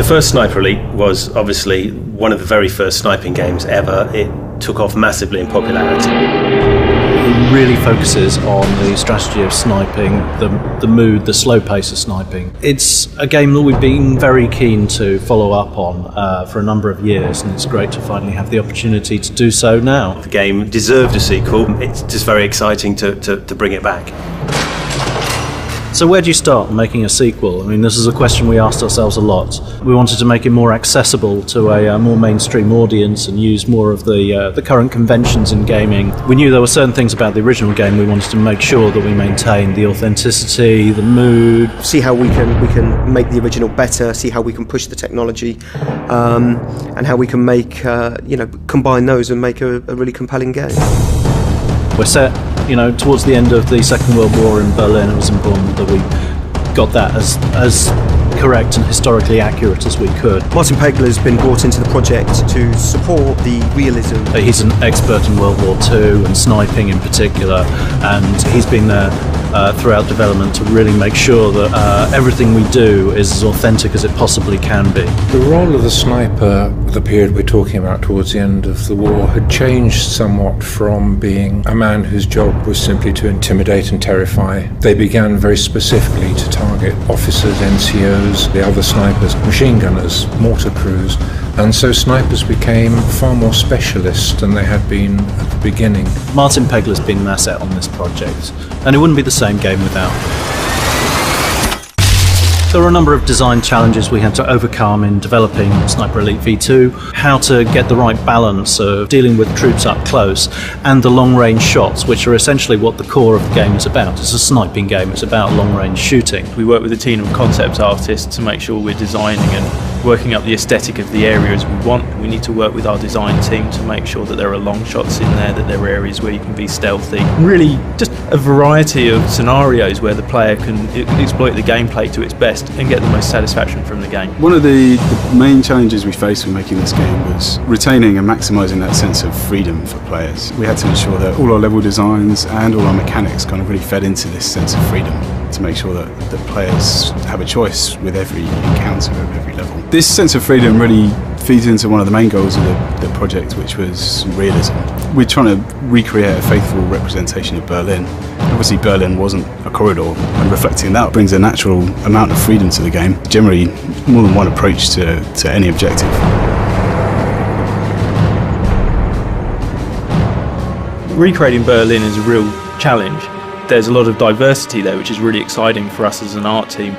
first Sniper Elite was obviously one of the very first sniping games ever. It took off massively in popularity. It really focuses on the strategy of sniping, the mood, the slow pace of sniping. It's a game that we've been very keen to follow up on for a number of years, and it's great to finally have the opportunity to do so now. The game deserved a sequel. It's just very exciting to bring it back. So where do you start making a sequel? I mean, this is a question we asked ourselves a lot. We wanted to make it more accessible to a more mainstream audience and use more of the current conventions in gaming. We knew there were certain things about the original game we wanted to make sure that we maintained the authenticity, the mood. See how we can make the original better, see how we can push the technology, and how we can make, combine those and make a really compelling game. We're set, towards the end of the Second World War in Berlin. It was important that we got that as correct and historically accurate as we could. Martin Pegler's been brought into the project to support the realism. He's an expert in World War II and sniping in particular, and he's been there throughout development to really make sure that everything we do is as authentic as it possibly can be. The role of the sniper, the period we're talking about towards the end of the war, had changed somewhat from being a man whose job was simply to intimidate and terrify. They began very specifically to target officers, NCOs, the other snipers, machine gunners, mortar crews, and so snipers became far more specialist than they had been at the beginning. Martin Pegler's been an asset on this project, and it wouldn't be the same game without him. There were a number of design challenges we had to overcome in developing Sniper Elite V2, how to get the right balance of dealing with troops up close and the long-range shots, which are essentially what the core of the game is about. It's a sniping game, it's about long-range shooting. We work with a team of concept artists to make sure we're designing and working up the aesthetic of the areas we want. We need to work with our design team to make sure that there are long shots in there, that there are areas where you can be stealthy. Really just a variety of scenarios where the player can exploit the gameplay to its best and get the most satisfaction from the game. One of the main challenges we faced when making this game was retaining and maximising that sense of freedom for players. We had to ensure that all our level designs and all our mechanics kind of really fed into this sense of freedom to make sure that the players have a choice with every encounter of every level. This sense of freedom really feeds into one of the main goals of the project, which was realism. We're trying to recreate a faithful representation of Berlin. Obviously Berlin wasn't a corridor, and reflecting that brings a natural amount of freedom to the game. Generally, more than one approach to any objective. Recreating Berlin is a real challenge. There's a lot of diversity there, which is really exciting for us as an art team.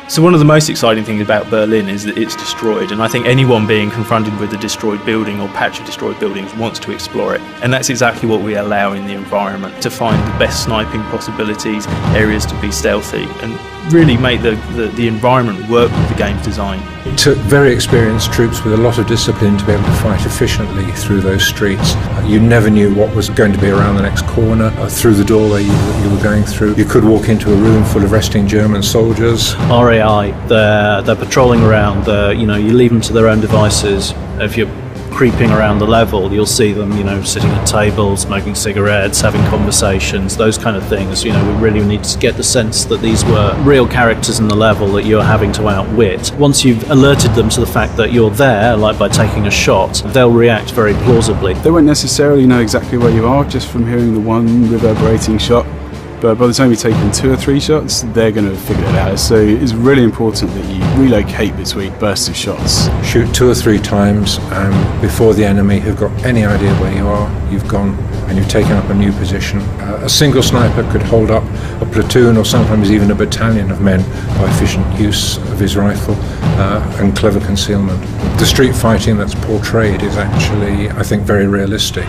So one of the most exciting things about Berlin is that it's destroyed, and I think anyone being confronted with a destroyed building or patch of destroyed buildings wants to explore it. And that's exactly what we allow in the environment, to find the best sniping possibilities, areas to be stealthy, and really make the environment work with the game's design. It took very experienced troops with a lot of discipline to be able to fight efficiently through those streets. You never knew what was going to be around the next corner, through the doorway you were going through. You could walk into a room full of resting German soldiers. RAI, they're patrolling around, you leave them to their own devices. If you're creeping around the level, you'll see them, sitting at tables, smoking cigarettes, having conversations, those kind of things. We really need to get the sense that these were real characters in the level that you're having to outwit. Once you've alerted them to the fact that you're there, like by taking a shot, they'll react very plausibly. They won't necessarily know exactly where you are just from hearing the one reverberating shot, but by the time you've taken 2 or 3 shots, they're going to figure it out. So it's really important that you relocate between bursts of shots. Shoot 2 or 3 times, and before the enemy have got any idea where you are, you've gone and you've taken up a new position. A single sniper could hold up a platoon or sometimes even a battalion of men by efficient use of his rifle and clever concealment. The street fighting that's portrayed is actually, I think, very realistic.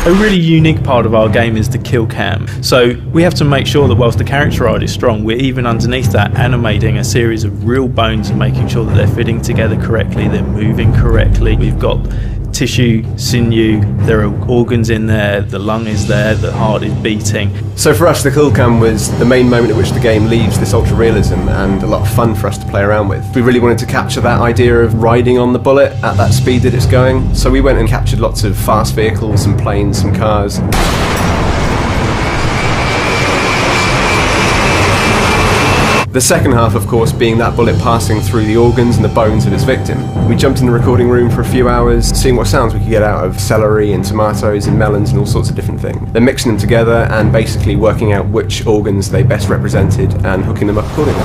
A really unique part of our game is the kill cam. So we have to make sure that whilst the character art is strong, we're even underneath that animating a series of real bones and making sure that they're fitting together correctly, they're moving correctly. We've got tissue, sinew, there are organs in there, the lung is there, the heart is beating. So for us, the kill cam was the main moment at which the game leaves this ultra realism and a lot of fun for us to play around with. We really wanted to capture that idea of riding on the bullet at that speed that it's going. So we went and captured lots of fast vehicles, some planes, some cars. The second half, of course, being that bullet passing through the organs and the bones of its victim. We jumped in the recording room for a few hours, seeing what sounds we could get out of celery and tomatoes and melons and all sorts of different things. Then mixing them together and basically working out which organs they best represented and hooking them up accordingly.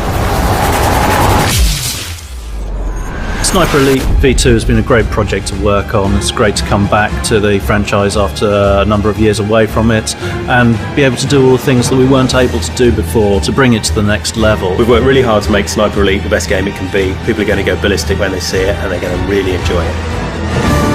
Sniper Elite V2 has been a great project to work on. It's great to come back to the franchise after a number of years away from it and be able to do all the things that we weren't able to do before, to bring it to the next level. We've worked really hard to make Sniper Elite the best game it can be. People are going to go ballistic when they see it, and they're going to really enjoy it.